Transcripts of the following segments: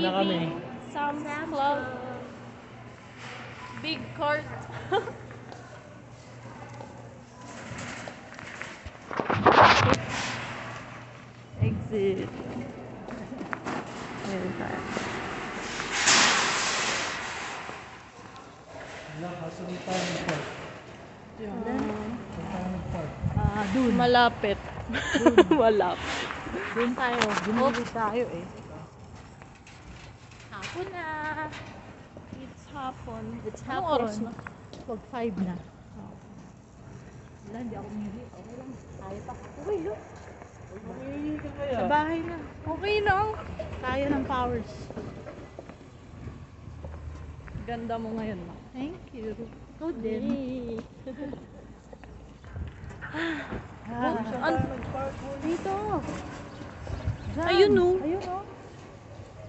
na kami. Sam's Club. Big court. Exit. Ayan tayo. Wala, kasunod tayo ng park. Park. Dun. Malapit. Malapit. Doon tayo. Bumili tayo eh. Hapon na. It's hapon. It's Anong hapon. oras na? Pag 5 na. Wala, hindi ako umili. Okay lang. Tayo pa. Uy, look. Mamili ka kaya? Sa bahay na. Okay na. Kaya ng powers. Ganda mo ngayon, ma. Thank you. Ikaw din. Saan tayo nag-park mo? Dito. Diyan. Ayun, oh. Ayun o.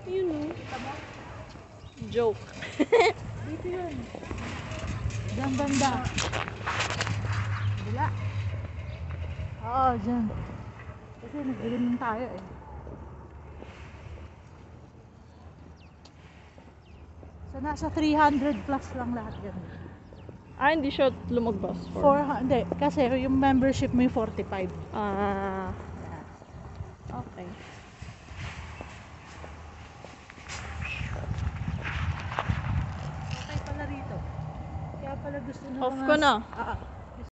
Yun o. Joke. Dito yun. Diyan banda. Wala. Oo, dyan. Kasi nag-ilim tayo eh. So nasa 300 plus lang lahat yan. Hindi siya lumagbas. 400, hindi. Kasi yung membership mo yung 45. Okay. Okay pala rito. Kaya pala gusto nyo Off ko na.